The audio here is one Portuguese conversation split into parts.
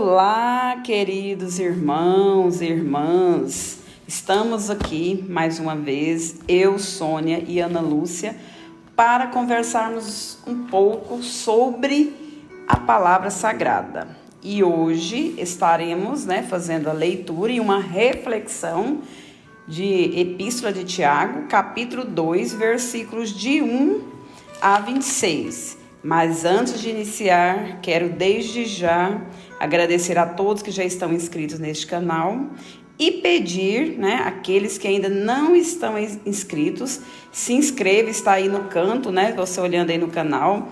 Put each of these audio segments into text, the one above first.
Olá, queridos irmãos e irmãs. Estamos aqui mais uma vez, eu, Sônia e Ana Lúcia, para conversarmos um pouco sobre a palavra sagrada. E hoje estaremos fazendo a leitura e uma reflexão de Epístola de Tiago, capítulo 2, versículos de 1 a 26. Mas antes de iniciar, quero desde já agradecer a todos que já estão inscritos neste canal e pedir, aqueles que ainda não estão inscritos, se inscreva, está aí no canto, você olhando aí no canal,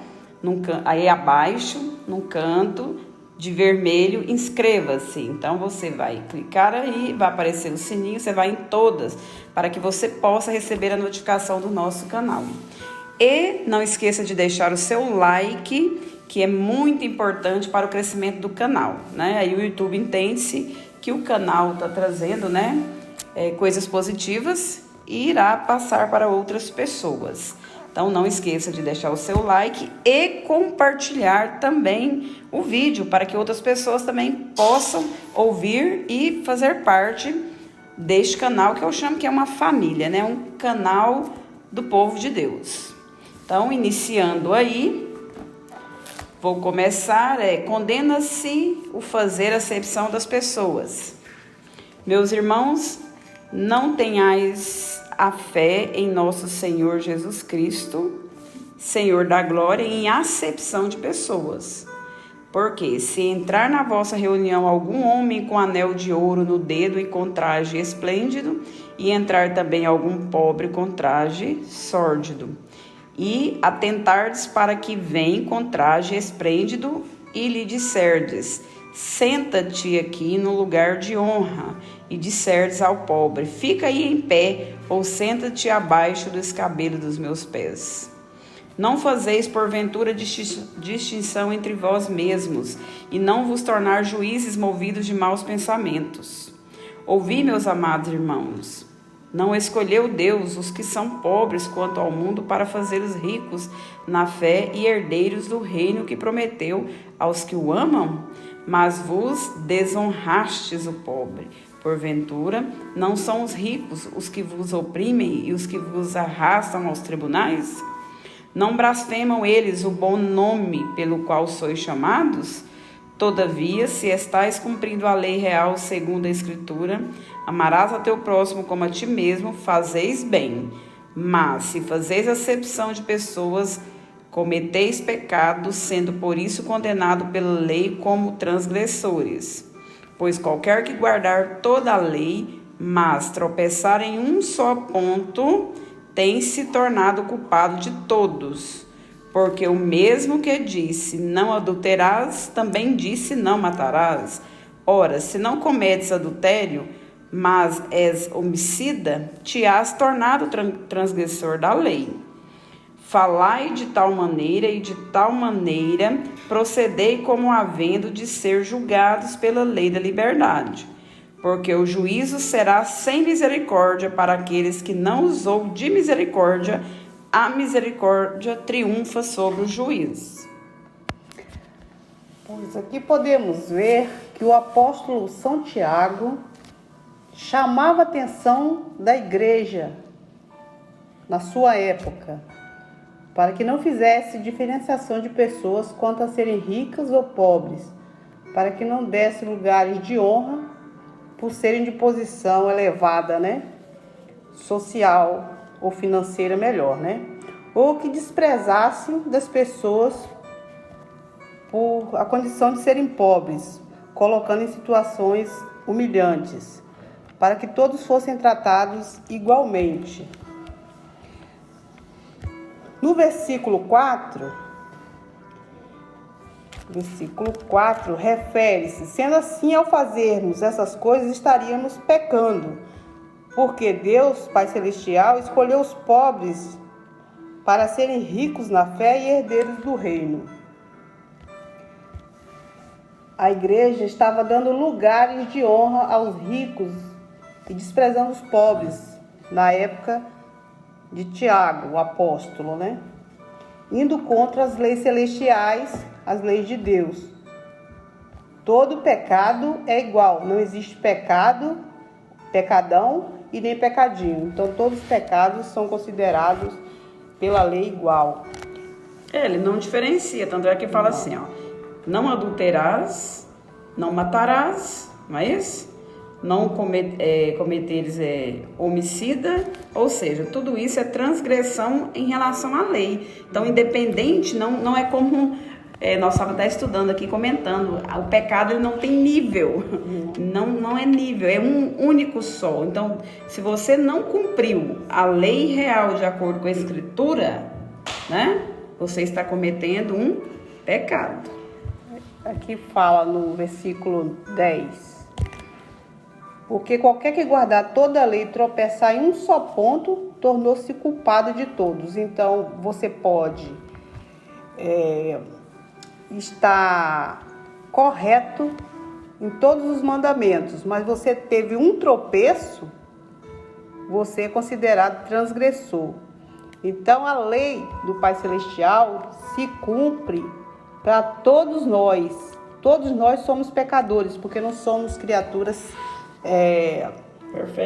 aí abaixo, no canto de vermelho, inscreva-se. Então você vai clicar aí, vai aparecer o sininho, você vai em todas, para que você possa receber a notificação do nosso canal. E não esqueça de deixar o seu like, que é muito importante para o crescimento do canal, Aí o YouTube entende-se que o canal está trazendo, coisas positivas e irá passar para outras pessoas. Então não esqueça de deixar o seu like e compartilhar também o vídeo para que outras pessoas também possam ouvir e fazer parte deste canal que eu chamo que é uma família, um canal do povo de Deus. Então, iniciando aí, vou começar, condena-se o fazer acepção das pessoas. Meus irmãos, não tenhais a fé em nosso Senhor Jesus Cristo, Senhor da glória, em acepção de pessoas. Porque se entrar na vossa reunião algum homem com anel de ouro no dedo e com traje esplêndido, e entrar também algum pobre com traje sórdido, e atentardes para que vem com traje esplêndido e lhe disserdes, senta-te aqui no lugar de honra, e disserdes ao pobre, fica aí em pé, ou senta-te abaixo do escabelo dos meus pés. Não fazeis porventura distinção entre vós mesmos, e não vos tornar juízes movidos de maus pensamentos. Ouvi, meus amados irmãos, não escolheu Deus os que são pobres quanto ao mundo para fazê-los ricos na fé e herdeiros do reino que prometeu aos que o amam? Mas vos desonrastes o pobre. Porventura, não são os ricos os que vos oprimem e os que vos arrastam aos tribunais? Não blasfemam eles o bom nome pelo qual sois chamados? Todavia, se estais cumprindo a lei real segundo a Escritura, amarás a teu próximo como a ti mesmo, fazeis bem. Mas, se fazeis acepção de pessoas, cometeis pecado, sendo por isso condenado pela lei como transgressores. Pois qualquer que guardar toda a lei, mas tropeçar em um só ponto, tem se tornado culpado de todos. Porque o mesmo que disse, não adulterarás, também disse, não matarás. Ora, se não cometes adultério, mas és homicida, te has tornado transgressor da lei. Falai de tal maneira e de tal maneira procedei como havendo de ser julgados pela lei da liberdade. Porque o juízo será sem misericórdia para aqueles que não usou de misericórdia, a misericórdia triunfa sobre o juiz. Pois aqui podemos ver que o apóstolo São Tiago chamava a atenção da igreja na sua época, para que não fizesse diferenciação de pessoas quanto a serem ricas ou pobres, para que não desse lugares de honra por serem de posição elevada, social ou financeira melhor, ou que desprezassem das pessoas por a condição de serem pobres, colocando em situações humilhantes, para que todos fossem tratados igualmente. No versículo 4, refere-se, sendo assim, ao fazermos essas coisas, estaríamos pecando, porque Deus, Pai Celestial, escolheu os pobres para serem ricos na fé e herdeiros do reino. A igreja estava dando lugares de honra aos ricos e desprezando os pobres, na época de Tiago, o apóstolo, indo contra as leis celestiais, as leis de Deus. Todo pecado é igual, não existe pecado, pecadão e nem pecadinho. Então todos os pecados são considerados pela lei igual. Ele não diferencia, tanto é que fala assim, ó, não adulterarás, não matarás, não é isso? Não cometeres homicida, ou seja, tudo isso é transgressão em relação à lei. Então, independente, não é como nós estávamos até estudando aqui, comentando, o pecado ele não tem nível, não é nível, é um único só. Então, se você não cumpriu a lei real de acordo com a Escritura, né, você está cometendo um pecado. Aqui fala no versículo 10. Porque qualquer que guardar toda a lei e tropeçar em um só ponto, tornou-se culpado de todos. Então, você pode estar correto em todos os mandamentos, mas você teve um tropeço, você é considerado transgressor. Então, a lei do Pai Celestial se cumpre para todos nós. Todos nós somos pecadores, porque não somos criaturas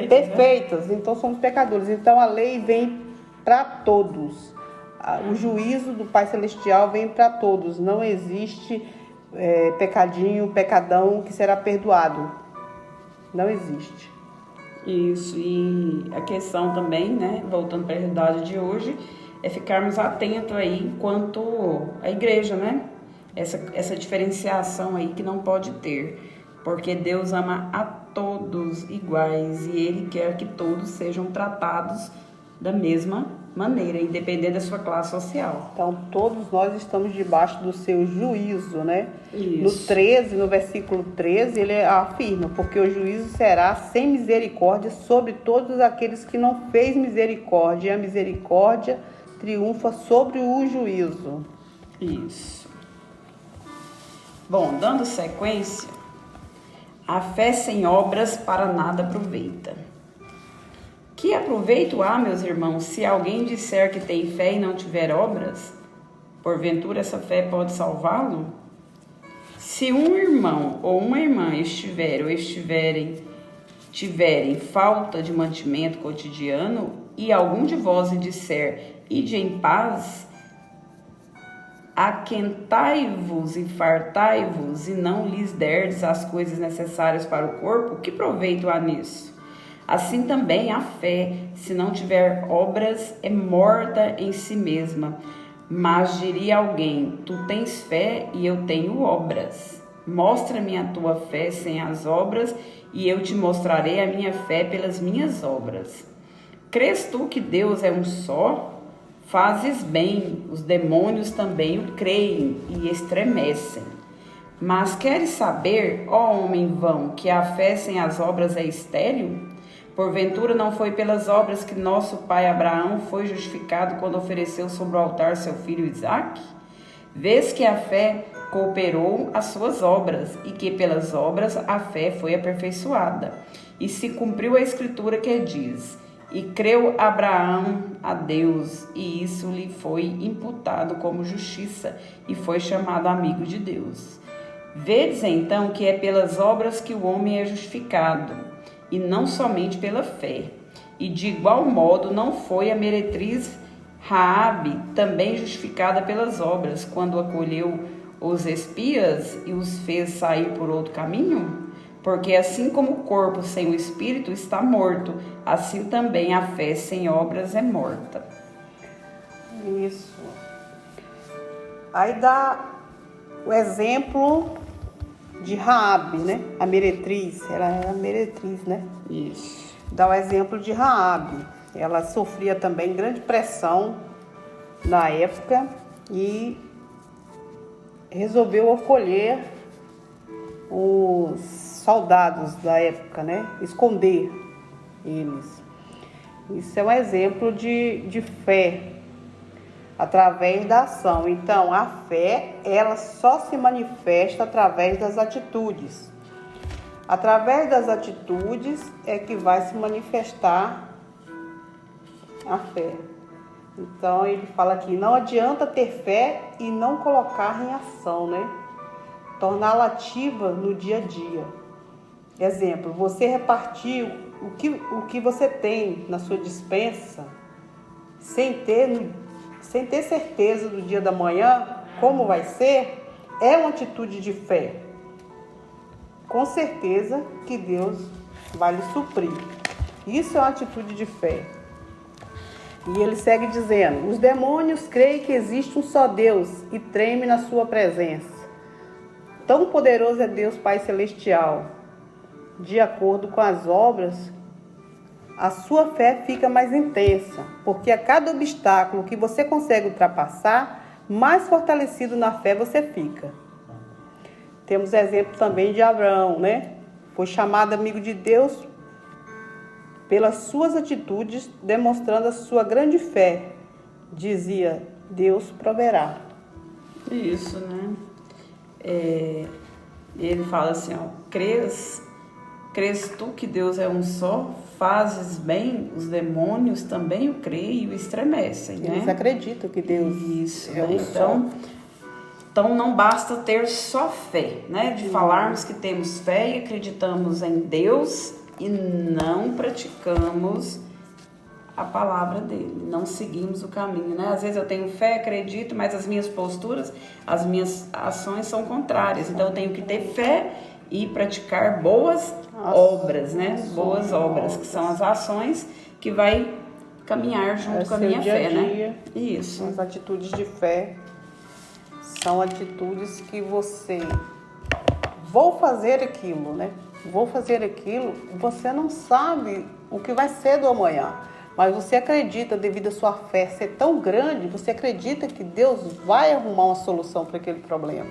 perfeitas, né? Então somos pecadores. Então a lei vem para todos. O juízo do Pai Celestial vem para todos. Não existe pecadinho, pecadão que será perdoado. Não existe. Isso, e a questão também, né, voltando para a realidade de hoje, é ficarmos atentos aí enquanto a igreja, né? Essa diferenciação aí que não pode ter. Porque Deus ama a todos iguais e Ele quer que todos sejam tratados da mesma maneira, independente da sua classe social. Então, todos nós estamos debaixo do seu juízo, né? Isso. No 13, no versículo 13, ele afirma, porque o juízo será sem misericórdia sobre todos aqueles que não fez misericórdia, e a misericórdia triunfa sobre o juízo. Isso. Bom, dando sequência, a fé sem obras para nada aproveita. Que aproveito há, meus irmãos, se alguém disser que tem fé e não tiver obras? Porventura essa fé pode salvá-lo? Se um irmão ou uma irmã tiverem falta de mantimento cotidiano, e algum de vós lhe disser, ide em paz, aquentai-vos e fartai-vos, e não lhes derdes as coisas necessárias para o corpo, que proveito há nisso? Assim também a fé, se não tiver obras, é morta em si mesma. Mas diria alguém, tu tens fé e eu tenho obras. Mostra-me a tua fé sem as obras, e eu te mostrarei a minha fé pelas minhas obras. Crês tu que Deus é um só? Fazes bem, os demônios também o creem e estremecem. Mas queres saber, ó homem vão, que a fé sem as obras é estéril? Porventura não foi pelas obras que nosso pai Abraão foi justificado quando ofereceu sobre o altar seu filho Isaque? Vês que a fé cooperou às suas obras, e que pelas obras a fé foi aperfeiçoada. E se cumpriu a escritura que diz, e creu Abraão a Deus, e isso lhe foi imputado como justiça, e foi chamado amigo de Deus. Vedes então que é pelas obras que o homem é justificado, e não somente pela fé. E de igual modo não foi a meretriz Raabe também justificada pelas obras, quando acolheu os espias e os fez sair por outro caminho? Porque assim como o corpo sem o espírito está morto, assim também a fé sem obras é morta. Isso. Aí dá o exemplo de Raabe, né? A meretriz, ela era a meretriz, né? Isso. Dá o exemplo de Raabe. Ela sofria também grande pressão na época e resolveu acolher os soldados da época, né? Esconder eles. Isso é um exemplo de fé através da ação. Então, a fé, ela só se manifesta através das atitudes. Através das atitudes é que vai se manifestar a fé. Então, ele fala aqui, não adianta ter fé e não colocar em ação, né? torná-la ativa no dia a dia. Exemplo, você repartir o que você tem na sua despensa sem ter certeza do dia da manhã, como vai ser, é uma atitude de fé. Com certeza que Deus vai lhe suprir. Isso é uma atitude de fé. E ele segue dizendo: os demônios creem que existe um só Deus e tremem na sua presença. Tão poderoso é Deus Pai Celestial. De acordo com as obras, a sua fé fica mais intensa, porque a cada obstáculo que você consegue ultrapassar, mais fortalecido na fé você fica. Temos exemplo também de Abraão, né? Foi chamado amigo de Deus pelas suas atitudes, demonstrando a sua grande fé. Dizia: Deus proverá. Isso, né? Ele fala assim, ó, crês tu que Deus é um só, fazes bem, os demônios também o creem e o estremecem, né? Eles acreditam que Deus é um só. Então não basta ter só fé, né? De falarmos que temos fé e acreditamos em Deus e não praticamos a palavra dele, não seguimos o caminho, né? Às vezes eu tenho fé, acredito, mas as minhas posturas, as minhas ações são contrárias. Então eu tenho que ter fé e praticar boas obras, né? Boas obras, que são as ações que vai caminhar junto com a minha fé, né? Isso. As atitudes de fé são atitudes que você vou fazer aquilo, né? Vou fazer aquilo, você não sabe o que vai ser do amanhã, mas você acredita, devido à sua fé ser tão grande, você acredita que Deus vai arrumar uma solução para aquele problema.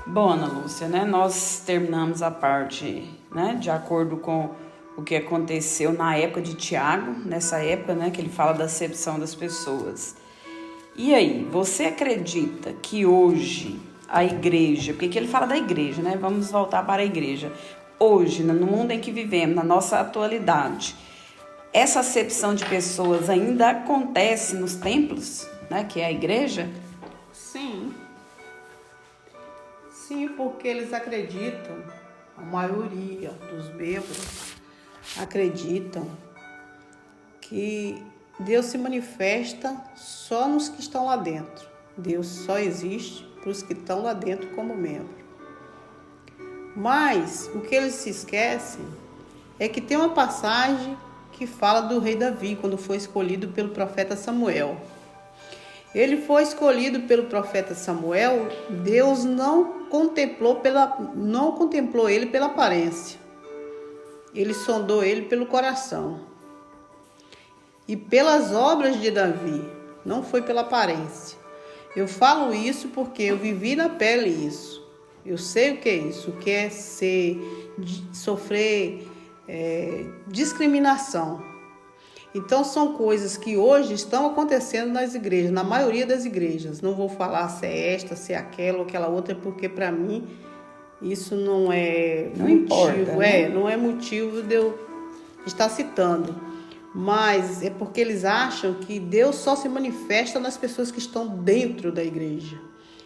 Bom, Ana Lúcia, né? Nós terminamos a parte, né? De acordo com o que aconteceu na época de Tiago, nessa época, né? Que ele fala da acepção das pessoas. E aí, você acredita que hoje a igreja, porque aqui ele fala da igreja, né? Vamos voltar para a igreja. Hoje, no mundo em que vivemos, na nossa atualidade, essa acepção de pessoas ainda acontece nos templos, né? Que é a igreja? Sim. Sim, porque eles acreditam, a maioria dos membros acreditam que Deus se manifesta só nos que estão lá dentro. Deus só existe para os que estão lá dentro como membro. Mas o que eles se esquecem é que tem uma passagem que fala do rei Davi, quando foi escolhido pelo profeta Samuel. Ele foi escolhido pelo profeta Samuel, Deus não contemplou ele pela aparência. Ele sondou ele pelo coração. E pelas obras de Davi, não foi pela aparência. Eu falo isso porque eu vivi na pele isso. Eu sei o que é isso, o que é sofrer discriminação. Então são coisas que hoje estão acontecendo nas igrejas, na maioria das igrejas. Não vou falar se é esta, se é aquela ou aquela outra, porque para mim isso não é motivo, né? Não é motivo de eu estar citando. Mas é porque eles acham que Deus só se manifesta nas pessoas que estão dentro da igreja.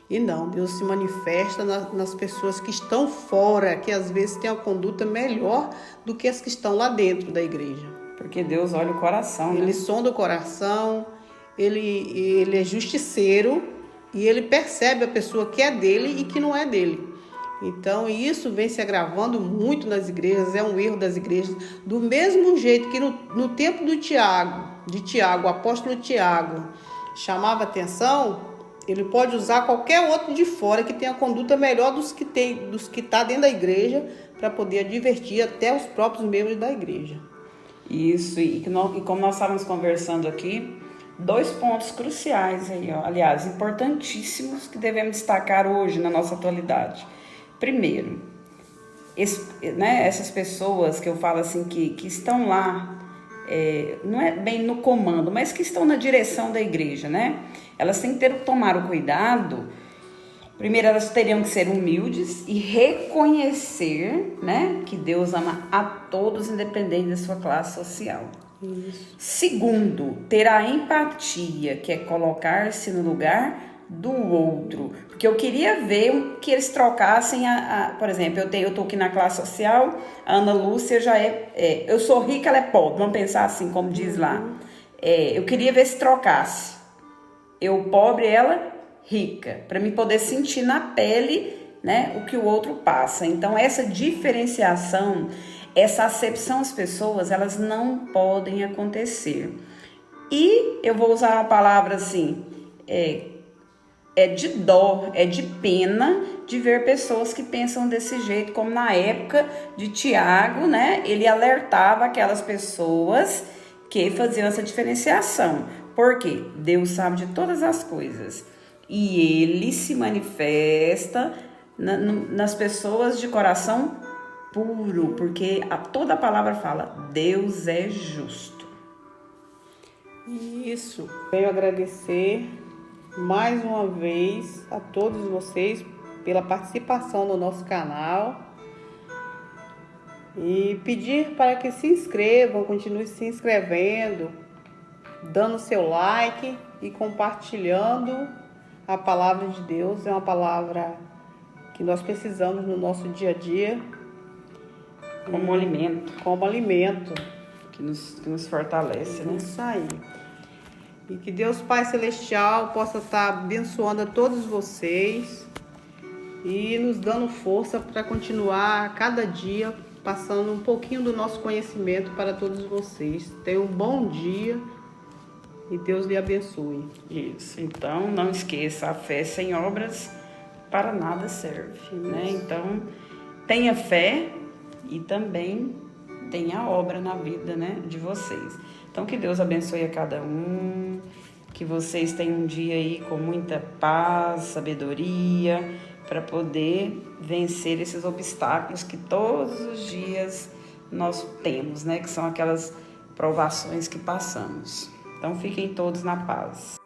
E não, Deus se manifesta nas pessoas que estão fora, que às vezes têm a conduta melhor do que as que estão lá dentro da igreja. Porque Deus olha o coração, né? Ele sonda o coração, ele é justiceiro e ele percebe a pessoa que é dele e que não é dele. Então isso vem se agravando muito nas igrejas, é um erro das igrejas. Do mesmo jeito que no tempo de Tiago, o apóstolo Tiago chamava atenção, ele pode usar qualquer outro de fora que tenha conduta melhor dos que está dentro da igreja para poder advertir até os próprios membros da igreja. Isso, e como nós estávamos conversando aqui, 2 pontos cruciais aí, ó, aliás, importantíssimos que devemos destacar hoje na nossa atualidade. Primeiro, essas pessoas que eu falo assim que estão lá, não é bem no comando, mas que estão na direção da igreja, né? Elas têm que tomar o cuidado. Primeiro, elas teriam que ser humildes e reconhecer, né, que Deus ama a todos, independente da sua classe social. Isso. Segundo, ter a empatia, que é colocar-se no lugar do outro. Porque eu queria ver que eles trocassem por exemplo, eu tô aqui na classe social, a Ana Lúcia já eu sou rica, ela é pobre, vamos pensar assim, como diz lá. Eu queria ver se trocasse. Eu pobre, ela rica, para mim poder sentir na pele, né, o que o outro passa. Então, essa diferenciação, essa acepção às pessoas, elas não podem acontecer. E eu vou usar uma palavra assim, é de dó, é de pena de ver pessoas que pensam desse jeito, como na época de Tiago, né? Ele alertava aquelas pessoas que faziam essa diferenciação. Por quê? Deus sabe de todas as coisas. E ele se manifesta nas pessoas de coração puro, porque toda a palavra fala, Deus é justo. Isso. Venho agradecer mais uma vez a todos vocês pela participação no nosso canal e pedir para que se inscrevam, continuem se inscrevendo, dando seu like e compartilhando a palavra de Deus. É uma palavra que nós precisamos no nosso dia a dia. Como alimento. Como alimento. Que nos fortalece, né? Isso aí. E que Deus Pai Celestial possa estar abençoando a todos vocês e nos dando força para continuar cada dia passando um pouquinho do nosso conhecimento para todos vocês. Tenham um bom dia e Deus lhe abençoe. Isso. Então, não esqueça, a fé sem obras para nada serve, né? Então, tenha fé e também tenha obra na vida, né, de vocês. Então, que Deus abençoe a cada um, que vocês tenham um dia aí com muita paz, sabedoria, para poder vencer esses obstáculos que todos os dias nós temos, né, que são aquelas provações que passamos. Então, fiquem todos na paz.